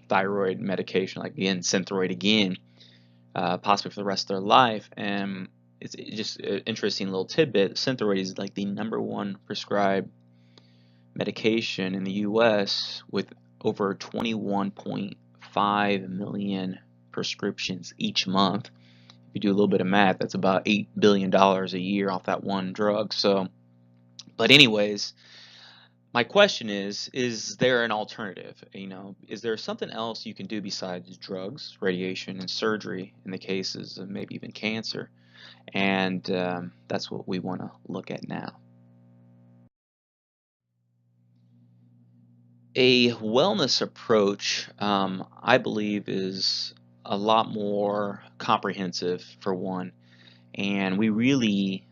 thyroid medication, like again, Synthroid again, possibly for the rest of their life. And it's just an interesting little tidbit. Synthroid is like the #1 prescribed medication in the U.S. with over 21.5 million prescriptions each month. If you do a little bit of math, that's about $8 billion a year off that one drug. So, but anyways, my question is there an alternative? Is there something else you can do besides drugs, radiation, and surgery in the cases of maybe even cancer? And that's what we want to look at now. A wellness approach, I believe, is a lot more comprehensive for one, and we really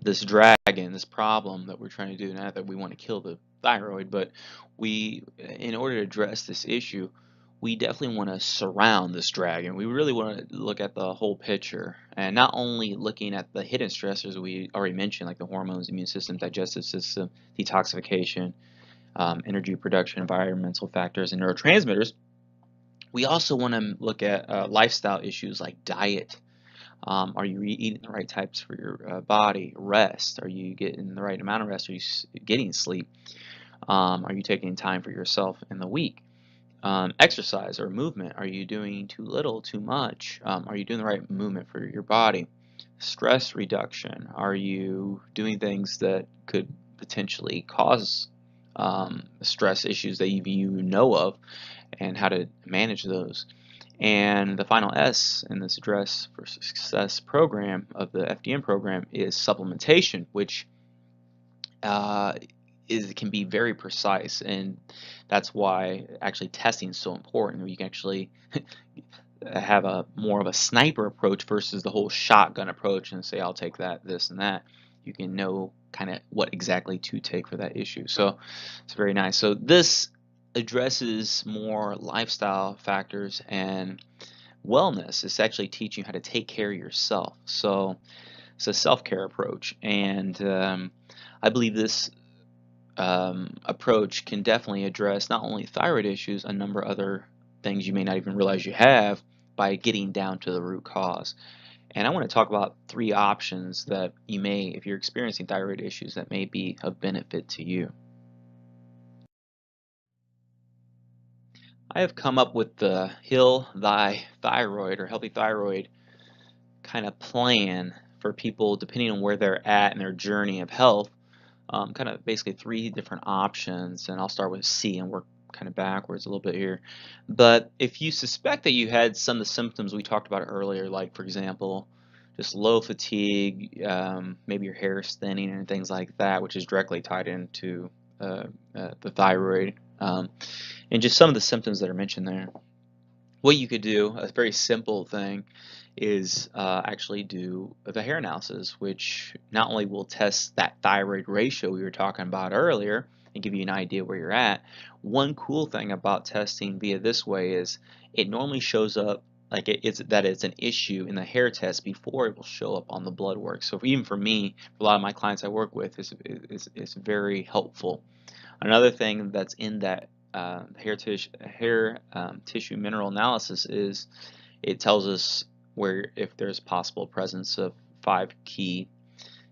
this dragon, this problem that we're trying to do, not that we want to kill the thyroid, but in order to address this issue, we definitely want to surround this dragon. We really want to look at the whole picture, and not only looking at the hidden stressors we already mentioned, like the hormones, immune system, digestive system, detoxification, energy production, environmental factors, and neurotransmitters. We also want to look at lifestyle issues like diet. Are you eating the right types for your body? Rest. Are you getting the right amount of rest? Are you getting sleep? Are you taking time for yourself in the week? Exercise or movement. Are you doing too little, too much? Are you doing the right movement for your body? Stress reduction. Are you doing things that could potentially cause stress issues that you know of, and how to manage those? And the final S in this Address for Success program of the H.I.D.D.E.N program is supplementation, which uh, can be very precise, and that's why actually testing is so important. You can actually have a more of a sniper approach versus the whole shotgun approach and say, I'll take that, this, and that. You can know kind of what exactly to take for that issue. So it's very nice. So this addresses more lifestyle factors and wellness. It's actually teaching you how to take care of yourself. So it's a self-care approach, and I believe this approach can definitely address not only thyroid issues, a number of other things you may not even realize you have by getting down to the root cause. And I want to talk about 3 options that you may, if you're experiencing thyroid issues, that may be of benefit to you. I have come up with the Heal Thy Thyroid or Healthy Thyroid kind of plan for people depending on where they're at in their journey of health. Kind of basically 3 different options, and I'll start with C and work kind of backwards a little bit here. But if you suspect that you had some of the symptoms we talked about earlier, like for example, just low fatigue, maybe your hair is thinning and things like that, which is directly tied into the thyroid, and just some of the symptoms that are mentioned there. What you could do, a very simple thing, is actually do the hair analysis, which not only will test that thyroid ratio we were talking about earlier and give you an idea where you're at. One cool thing about testing via this way is it normally shows up like it's an issue in the hair test before it will show up on the blood work. So even for me, for a lot of my clients I work with, it's very helpful. Another thing that's in that tissue mineral analysis is it tells us where if there's possible presence of 5 key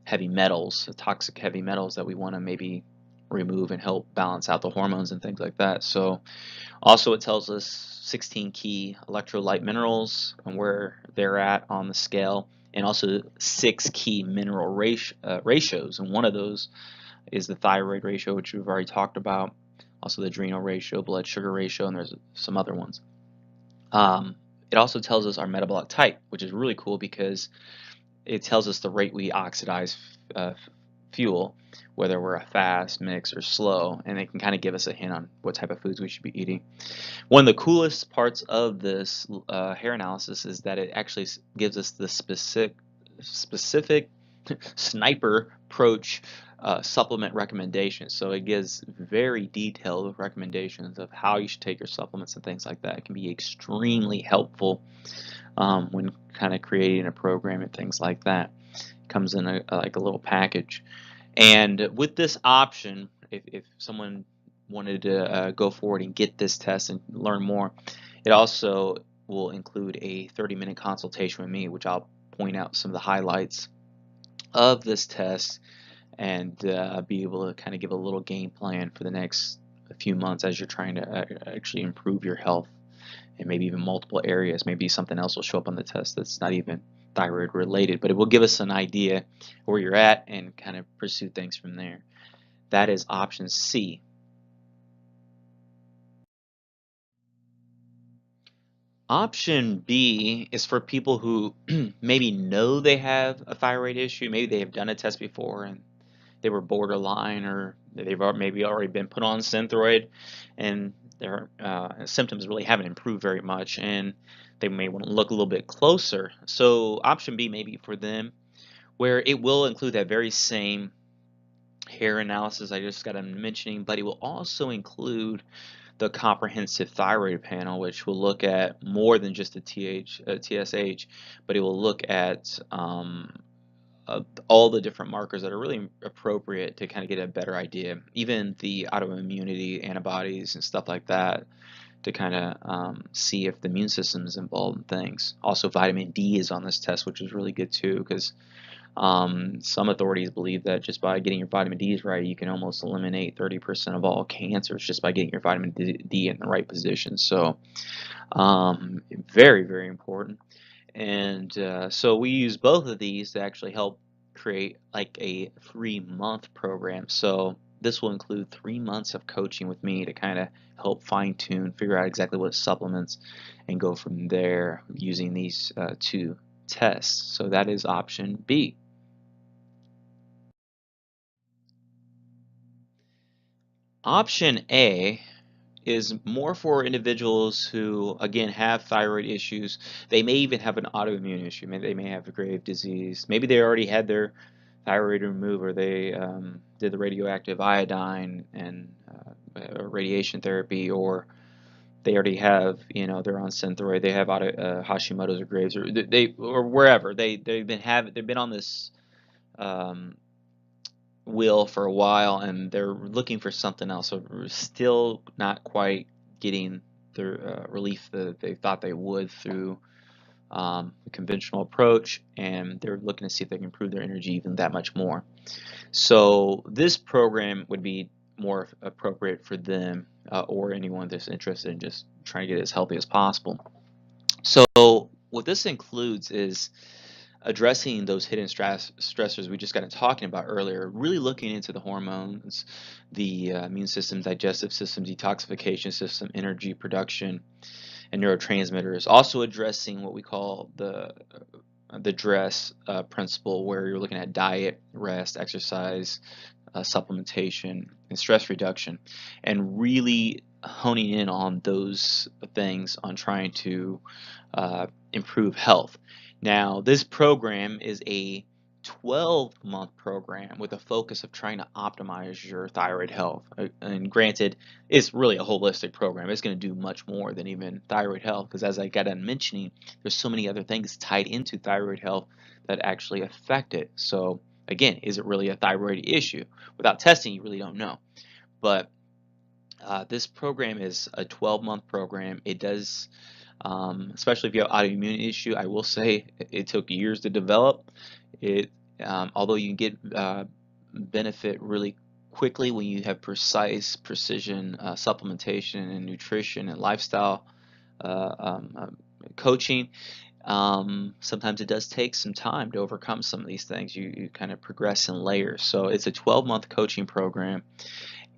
heavy metals, toxic heavy metals that we want to maybe remove and help balance out the hormones and things like that. So also it tells us 16 key electrolyte minerals and where they're at on the scale, and also 6 key mineral ratios, and one of those is the thyroid ratio, which we've already talked about, also the adrenal ratio, blood sugar ratio, and there's some other ones. It also tells us our metabolic type, which is really cool because it tells us the rate we oxidize fuel, whether we're a fast, mix, or slow, and it can kind of give us a hint on what type of foods we should be eating. One of the coolest parts of this hair analysis is that it actually gives us the specific sniper approach supplement recommendations. So it gives very detailed recommendations of how you should take your supplements and things like that. It can be extremely helpful when kind of creating a program and things like that. It comes in like a little package. And with this option, if someone wanted to go forward and get this test and learn more, it also will include a 30-minute consultation with me, which I'll point out some of the highlights of this test and be able to kind of give a little game plan for the next few months as you're trying to actually improve your health, and maybe even multiple areas. Maybe something else will show up on the test that's not even thyroid related, but it will give us an idea where you're at and kind of pursue things from there. That is option C. Option B is for people who maybe know they have a thyroid issue. Maybe they have done a test before and they were borderline, or they've maybe already been put on Synthroid, and their symptoms really haven't improved very much, and they may want to look a little bit closer. So option B may be for them, where it will include that very same hair analysis I just got done mentioning, but it will also include the comprehensive thyroid panel, which will look at more than just the TSH, but it will look at all the different markers that are really appropriate to kind of get a better idea, even the autoimmunity antibodies and stuff like that, to kind of see if the immune system is involved in things. Also, vitamin D is on this test, which is really good too, because some authorities believe that just by getting your vitamin D's right, you can almost eliminate 30% of all cancers just by getting your vitamin D in the right position. So, very, very important. And so we use both of these to actually help create like a 3-month program. So this will include 3 months of coaching with me to kind of help fine tune, figure out exactly what supplements, and go from there using these two tests. So that is option B. Option A is more for individuals who, again, have thyroid issues. They may even have an autoimmune issue. Maybe they may have a grave disease. Maybe they already had their thyroid removed, or they did the radioactive iodine and radiation therapy, or they already have, they're on Synthroid. They have Hashimoto's or Graves, or or wherever they've been on this um, wheel for a while, and they're looking for something else. So we're still not quite getting the relief that they thought they would through the conventional approach, and they're looking to see if they can improve their energy even that much more. So this program would be more appropriate for them, or anyone that's interested in just trying to get as healthy as possible. So what this includes is addressing those hidden stressors we just got into talking about earlier, really looking into the hormones, the immune system, digestive system, detoxification system, energy production, and neurotransmitters. Also addressing what we call the DRESS principle, where you're looking at diet, rest, exercise, supplementation, and stress reduction, and really honing in on those things on trying to improve health. Now, this program is a 12-month program with a focus of trying to optimize your thyroid health. And granted, it's really a holistic program. It's going to do much more than even thyroid health, because as I got on mentioning, there's so many other things tied into thyroid health that actually affect it. So again, is it really a thyroid issue? Without testing, you really don't know. But this program is a 12-month program. It does, especially if you have autoimmune issue, I will say it took years to develop. Although you can get benefit really quickly when you have precision supplementation and nutrition and lifestyle uh, um, um, coaching. Sometimes it does take some time to overcome some of these things. You kind of progress in layers. So it's a 12-month coaching program.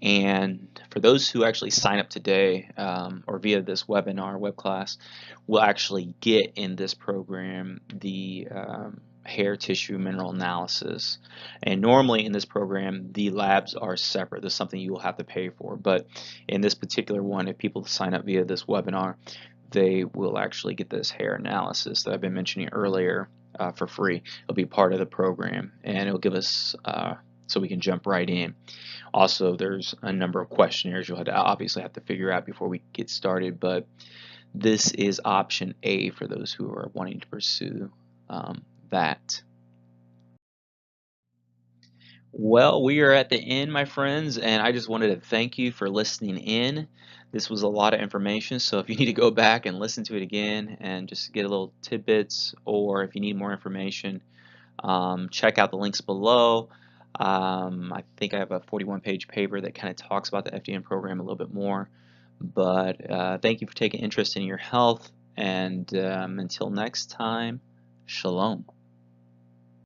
And for those who actually sign up today, or via this webinar, web class, will actually get in this program the hair tissue mineral analysis. And normally in this program, the labs are separate. There's something you will have to pay for. But in this particular one, if people sign up via this webinar, they will actually get this hair analysis that I've been mentioning earlier for free. It'll be part of the program, and it'll give us so we can jump right in. Also, there's a number of questionnaires you'll obviously have to figure out before we get started, but this is option A for those who are wanting to pursue that. Well, we are at the end, my friends, and I just wanted to thank you for listening in. This was a lot of information, so if you need to go back and listen to it again and just get a little tidbits, or if you need more information, check out the links below. I think I have a 41-page paper that kind of talks about the FDN program a little bit more. But thank you for taking interest in your health, and until next time, shalom.